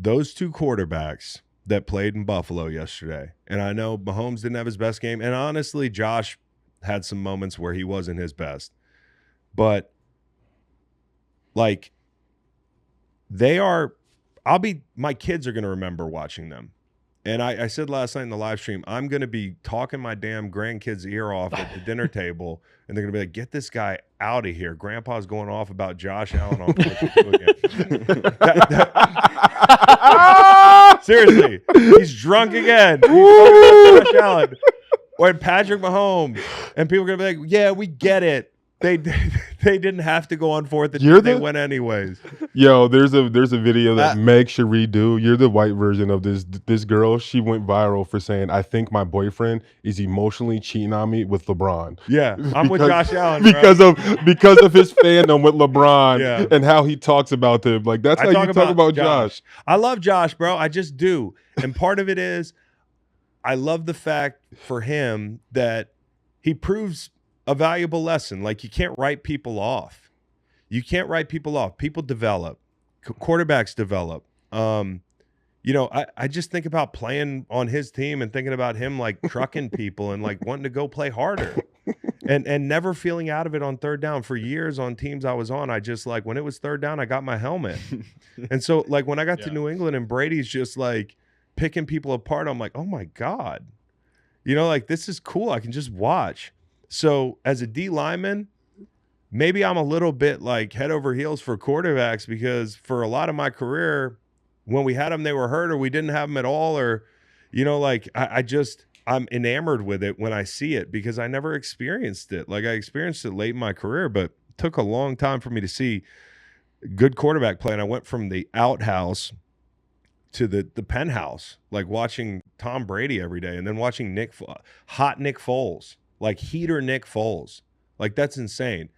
those two quarterbacks that played in Buffalo yesterday, and I know Mahomes didn't have his best game, and honestly, Josh had some moments where he wasn't his best. But, like, my kids are going to remember watching them. And I said last night in the live stream, I'm going to be talking my damn grandkids' ear off at the dinner table, and they're going to be like, get this guy out of here. Grandpa's going off about Josh Allen on 4th and 2 again. Seriously, he's drunk again. He's talking about Josh Allen or Patrick Mahomes. And people are going to be like, yeah, we get it. They didn't have to go on 4th and 2. They went anyways. Yo, there's a video that Meg should redo. You're the white version of this girl. She went viral for saying, I think my boyfriend is emotionally cheating on me with LeBron. Yeah, I'm with Josh Allen, because of his fandom with LeBron and how he talks about them. Like, that's how you talk about Josh. I love Josh, bro. I just do. And part of it is I love the fact for him that he proves a valuable lesson. Like, you can't write people off. You can't write people off. People develop. Quarterbacks develop. I just think about playing on his team and thinking about him like trucking people and like wanting to go play harder and never feeling out of it on 3rd down. For years on teams I was on, I just like, when it was 3rd down, I got my helmet. And so like when I got to New England and Brady's just like picking people apart, I'm like, oh my God, like this is cool. I can just watch. So as a D lineman, maybe I'm a little bit like head over heels for quarterbacks, because for a lot of my career, when we had them, they were hurt or we didn't have them at all. Or, I'm enamored with it when I see it because I never experienced it. Like, I experienced it late in my career, but it took a long time for me to see good quarterback play. And I went from the outhouse to the penthouse, like watching Tom Brady every day and then watching hot Nick Foles. Like heater Nick Foles. Like, that's insane.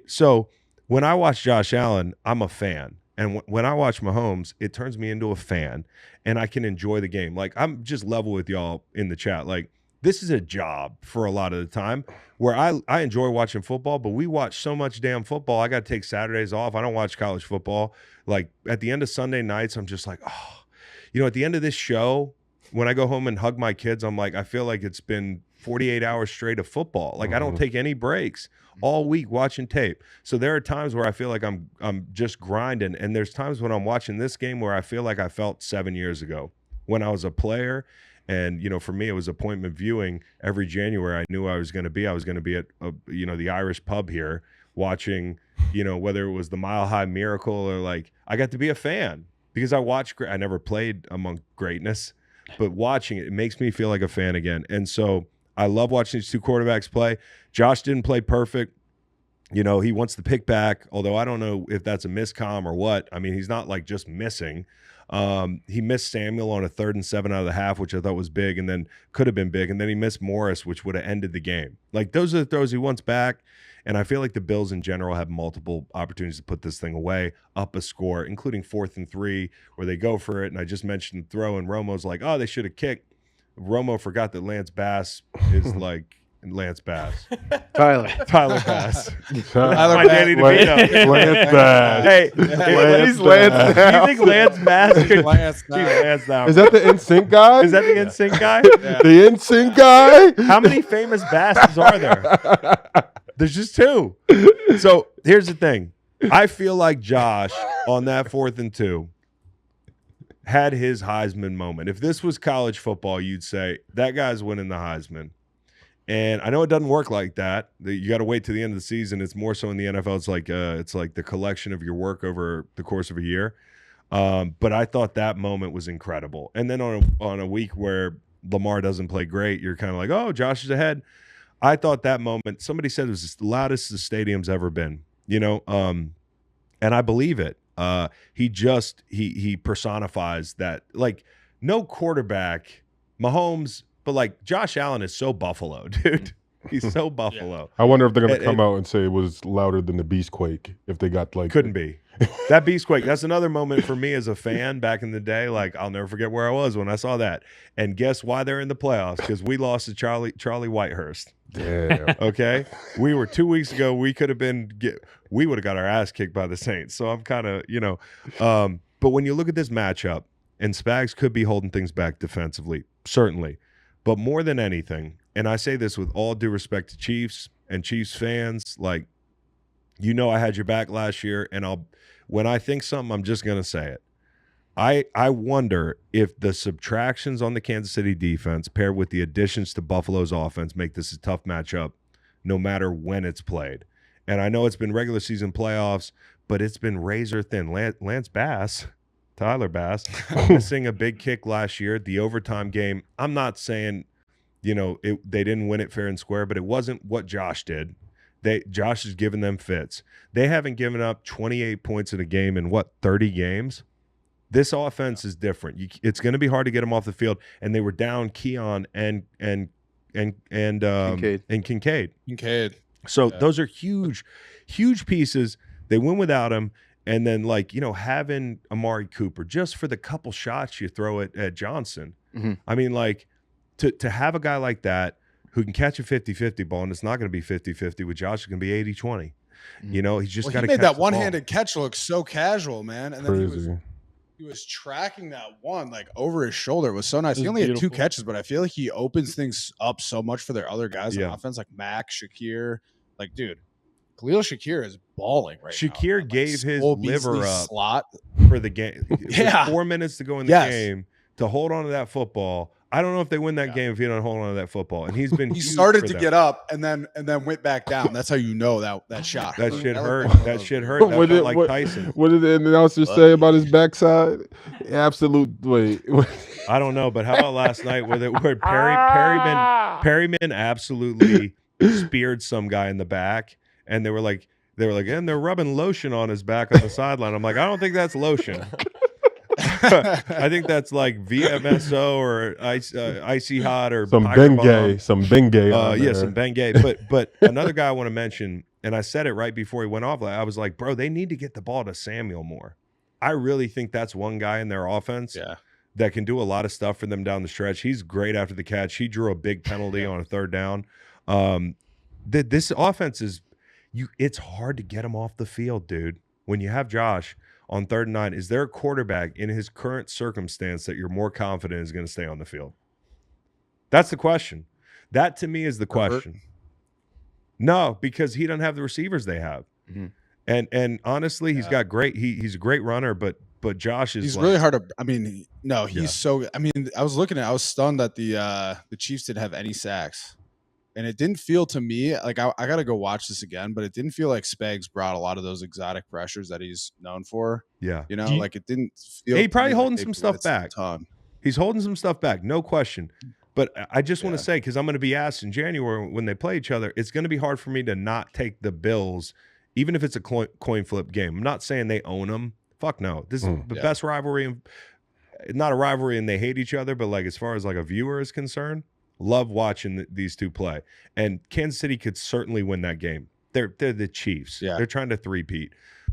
So when I watch Josh Allen, I'm a fan. And when I watch Mahomes, it turns me into a fan and I can enjoy the game. Like, I'm just level with y'all in the chat. Like, this is a job for a lot of the time where I enjoy watching football, but we watch so much damn football. I got to take Saturdays off. I don't watch college football. Like, at the end of Sunday nights, I'm just like, at the end of this show, when I go home and hug my kids, I'm like, I feel like it's been 48 hours straight of football. Like, I don't take any breaks all week watching tape. So there are times where I feel like I'm just grinding. And there's times when I'm watching this game where I feel like I felt 7 years ago when I was a player. And, for me, it was appointment viewing every January. I knew I was going to be at, the Irish pub here watching, whether it was the Mile High Miracle or like, I got to be a fan because I never played among greatness, but watching it makes me feel like a fan again. And so I love watching these two quarterbacks play. Josh didn't play perfect. He wants the pick back, although I don't know if that's a miscomm or what. I mean, he's not like just missing. He missed Samuel on a 3rd and 7 out of the half, which I thought was big and then could have been big. And then he missed Morris, which would have ended the game. Like, those are the throws he wants back. And I feel like the Bills in general have multiple opportunities to put this thing away, up a score, including 4th and 3, where they go for it. And I just mentioned the throw, and Romo's like, oh, they should have kicked. Romo forgot that Lance Bass is like Lance Bass. Tyler Bass. Tyler Danny DeVito. Lance Bass. Hey, Lance Bass. Do you think Lance Bass could Lance now? Is that the NSYNC guy? Is that the NSYNC guy? Yeah. The NSYNC guy? How many famous Basses are there? There's just 2. So here's the thing. I feel like Josh on that 4th and 2 had his Heisman moment. If this was college football, you'd say that guy's winning the Heisman. And I know it doesn't work like that. You got to wait to the end of the season. It's more so in the NFL. It's like the collection of your work over the course of a year. But I thought that moment was incredible. And then on a week where Lamar doesn't play great, you're kind of like, oh, Josh is ahead. I thought that moment, somebody said it was the loudest the stadium's ever been, and I believe it. He personifies that. Like, no quarterback, Mahomes, but like Josh Allen is so Buffalo, dude. He's so Buffalo. I wonder if they're going to come out and say it was louder than the Beastquake if they got like. Couldn't be. That Beastquake, that's another moment for me as a fan back in the day. Like, I'll never forget where I was when I saw that. And guess why they're in the playoffs? Because we lost to Charlie Whitehurst. Yeah. Okay? We were 2 weeks ago. We would have got our ass kicked by the Saints. So I'm kind of, But when you look at this matchup, and Spags could be holding things back defensively, certainly. But more than anything, and I say this with all due respect to Chiefs and Chiefs fans, like, you know I had your back last year, and when I think something, I'm just going to say it. I wonder if the subtractions on the Kansas City defense paired with the additions to Buffalo's offense make this a tough matchup no matter when it's played. And I know it's been regular season playoffs, but it's been razor thin. Lance Bass, Tyler Bass, missing a big kick last year, the overtime game. I'm not saying, they didn't win it fair and square, but it wasn't what Josh did. Josh has given them fits. They haven't given up 28 points in a game in 30 games? This offense is different. It's going to be hard to get them off the field, and they were down Keon and Kincaid. So those are huge, huge pieces. They win without him, and then having Amari Cooper just for the couple shots you throw at Johnson. Mm-hmm. I mean, to have a guy like that who can catch a 50-50 ball, and it's not going to be 50-50 with Josh. It's going to be 80-20. He's just got to. He made that one-handed catch look so casual, man, and then he was tracking that one over his shoulder. It was so nice. He only had 2 catches, but I feel like he opens things up so much for their other guys on offense, like Mac, Shakir. Dude, Khalil Shakir is balling right now. Shakir gave his liver up slot for the game. Yeah, 4 minutes to go in the game to hold on to that football. I don't know if they win that game if he don't hold on to that football. And he's been. He started to get up and then went back down. That's how you know that shot. That shit hurt. That shit hurt. That felt like Tyson. What did the announcer say about his backside? Absolute. Wait. I don't know, but how about last night where Perryman absolutely speared some guy in the back, and they were like, and they're rubbing lotion on his back on the sideline. I'm like, I don't think that's lotion. I think that's like VMSO or Icy Hot or some Bengay. Some Bengay. But another guy I want to mention, and I said it right before he went off. I was like, bro, they need to get the ball to Samuel more. I really think that's one guy in their offense that can do a lot of stuff for them down the stretch. He's great after the catch. He drew a big penalty on a 3rd down. This offense it's hard to get him off the field, dude. When you have Josh on 3rd and 9, is there a quarterback in his current circumstance that you're more confident is going to stay on the field? That's the question. That to me is the question. No, because he doesn't have the receivers they have. Mm-hmm. And honestly, he's got great. He's a great runner, but Josh is. He's really hard to. I mean, no, he's so. I mean, I was stunned that the Chiefs didn't have any sacks. And it didn't feel to me like I got to go watch this again, but it didn't feel like Spags brought a lot of those exotic pressures that he's known for. Yeah. It didn't feel. He's probably holding some stuff back. He's holding some stuff back, no question. But I just want to say, because I'm going to be asked in January when they play each other, it's going to be hard for me to not take the Bills, even if it's a coin flip game. I'm not saying they own them. Fuck no. This is the best rivalry. Not a rivalry and they hate each other, but as far as a viewer is concerned, love watching these two play. And Kansas City could certainly win that game. They're the Chiefs. Yeah. They're trying to three-peat.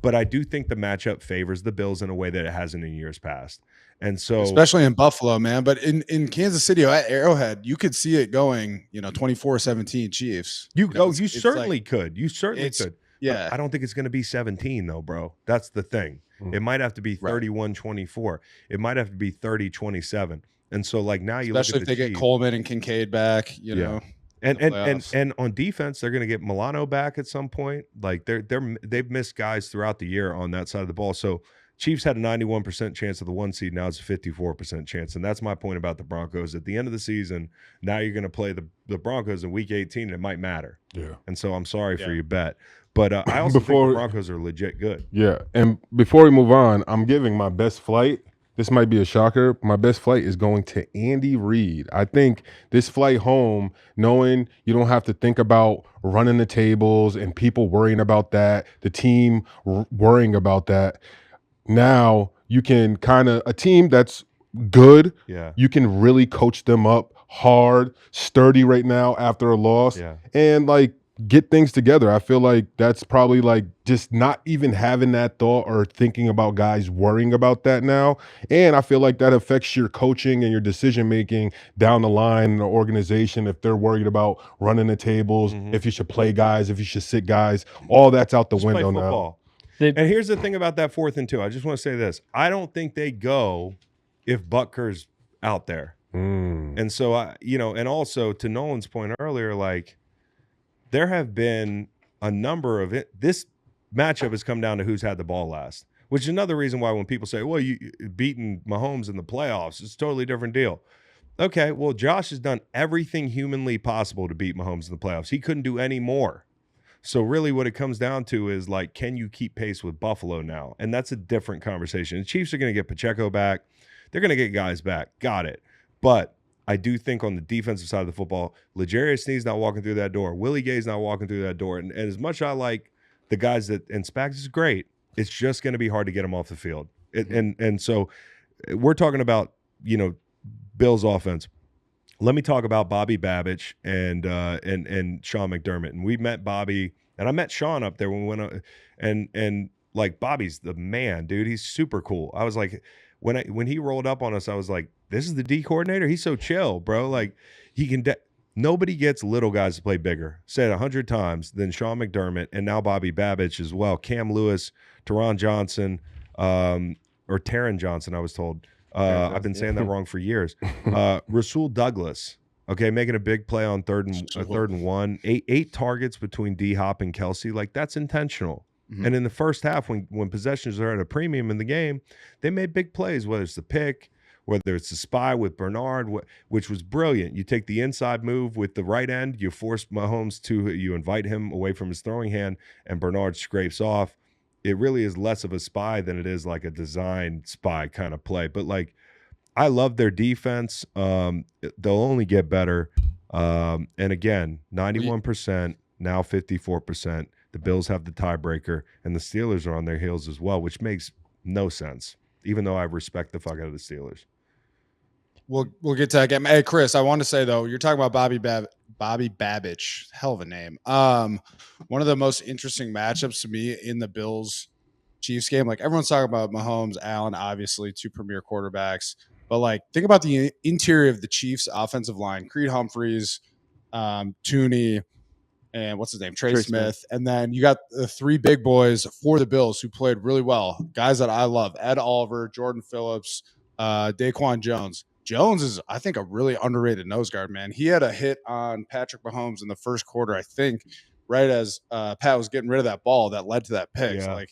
But I do think the matchup favors the Bills in a way that it hasn't in years past. And so, especially in Buffalo, man. But in Kansas City at Arrowhead, you could see it going, 24-17 Chiefs. You certainly could. You certainly could. Yeah. But I don't think it's going to be 17 though, bro. That's the thing. It might have to be 31-24. It might have to be 30-27. And so now you especially look at if they get Coleman and Kincaid back, you know. And on defense, they're going to get Milano back at some point. They've missed guys throughout the year on that side of the ball. So Chiefs had a 91% chance of the 1 seed. Now it's a 54% chance. And that's my point about the Broncos. At the end of the season, now you're going to play the Broncos in week 18, and it might matter. Yeah. And so I'm sorry for your bet. But I also think the Broncos are legit good. Yeah. And before we move on, I'm giving my best flight. This might be a shocker. My best flight is going to Andy Reid. I think this flight home, knowing you don't have to think about running the tables and people worrying about that, the team worrying about that. Now you can a team that's good. Yeah. You can really coach them up hard, sturdy right now after a loss. Yeah. And get things together. I feel like that's probably just not even having that thought or thinking about guys worrying about that now. And I feel like that affects your coaching and your decision making down the line in the organization. If they're worried about running the tables, if you should play guys, if you should sit guys, all that's out the window now. And here's the thing about that 4th and 2. I just want to say this. I don't think they go if Butker's out there. And so, and also to Nolan's point earlier, like there have been a number of it. This matchup has come down to who's had the ball last, which is another reason why when people say, well, you beating Mahomes in the playoffs, it's a totally different deal. Okay, well, Josh has done everything humanly possible to beat Mahomes in the playoffs. He couldn't do any more. So really what it comes down to is, like, can you keep pace with Buffalo now? And that's a different conversation. The Chiefs are going to get Pacheco back. They're going to get guys back. Got it. But I do think on the defensive side of the football, L'Jarius Sneed's not walking through that door. Willie Gay's not walking through that door. And as much as I like the guys and Spags is great, it's just going to be hard to get them off the field. And so we're talking about, Bills offense. Let me talk about Bobby Babich and Sean McDermott. And we met Bobby, and I met Sean up there when we went, and like Bobby's the man, dude. He's super cool. I was like, when he rolled up on us, I was like, this is the D coordinator. He's so chill, bro. Like he can. Nobody gets little guys to play bigger. Said 100 times than Sean McDermott, and now Bobby Babich as well. Cam Lewis, Teron Johnson, or Taron Johnson. I was told. I've been saying that wrong for years. Rasul Douglas, okay, making a big play on third and 1. Eight targets between D-Hop and Kelsey. Like, that's intentional. And in the first half, when possessions are at a premium in the game, they made big plays, whether it's the pick, whether it's the spy with Bernard, which was brilliant. You take the inside move with the right end, you force Mahomes you invite him away from his throwing hand, and Bernard scrapes off. It really is less of a spy than it is like a design spy kind of play. But, like, I love their defense. They'll only get better. And, again, 91%, now 54%. The Bills have the tiebreaker, and the Steelers are on their heels as well, which makes no sense, even though I respect the fuck out of the Steelers. We'll get to that game. Hey, Chris, I want to say, though, you're talking about Bobby Babich. Hell of a name. One of the most interesting matchups to me in the Bills-Chiefs game. Like, everyone's talking about Mahomes, Allen, obviously, 2 premier quarterbacks. But, like, think about the interior of the Chiefs' offensive line. Creed Humphreys, Tooney, and what's his name? Trey Smith. And then you got the 3 big boys for the Bills who played really well. Guys that I love. Ed Oliver, Jordan Phillips, Daquan Jones. Jones is, I think, a really underrated nose guard, man. He had a hit on Patrick Mahomes in the first quarter, I think, right as Pat was getting rid of that ball that led to that pick. Yeah. So, like,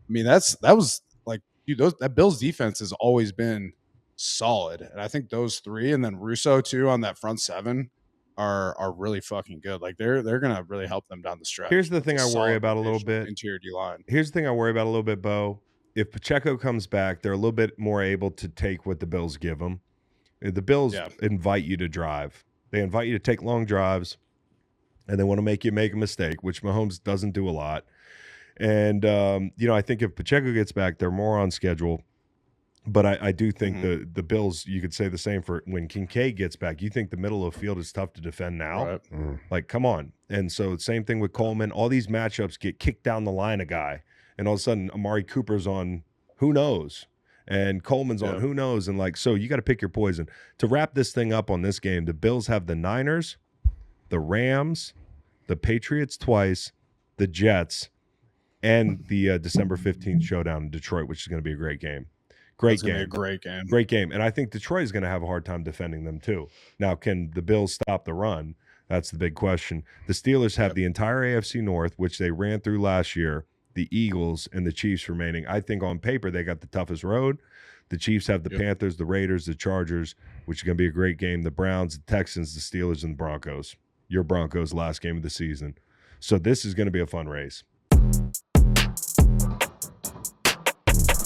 I mean, that was like, dude, that Bills defense has always been solid. And I think those 3, and then Russo too on that front 7 are really fucking good. Like, they're gonna really help them down the stretch. Here's the thing I worry about a little bit. Interior D line. Here's the thing I worry about a little bit, Bo. If Pacheco comes back, they're a little bit more able to take what the Bills give them. The Bills invite you to drive. They invite you to take long drives, and they want to make you make a mistake, which Mahomes doesn't do a lot. And, I think if Pacheco gets back, they're more on schedule. But I do think the Bills, you could say the same for when Kincaid gets back. You think the middle of the field is tough to defend now? Right. Like, come on. And so same thing with Coleman. All these matchups get kicked down the line a guy, and all of a sudden Amari Cooper's on who knows, and Coleman's on who knows. And, like, so you got to pick your poison. To wrap this thing up on this game, the Bills have the Niners, the Rams, the Patriots twice, the Jets, and the December 15th showdown in Detroit, which is going to be a great game. Great game. And I think Detroit is going to have a hard time defending them too. Now, can the Bills stop the run? That's the big question. The Steelers have the entire AFC North, which they ran through last year, the Eagles and the Chiefs remaining. I think on paper they got the toughest road. The Chiefs have the Panthers, the Raiders, the Chargers, which is going to be a great game. The Browns, the Texans, the Steelers, and the Broncos. Your Broncos last game of the season. So this is going to be a fun race.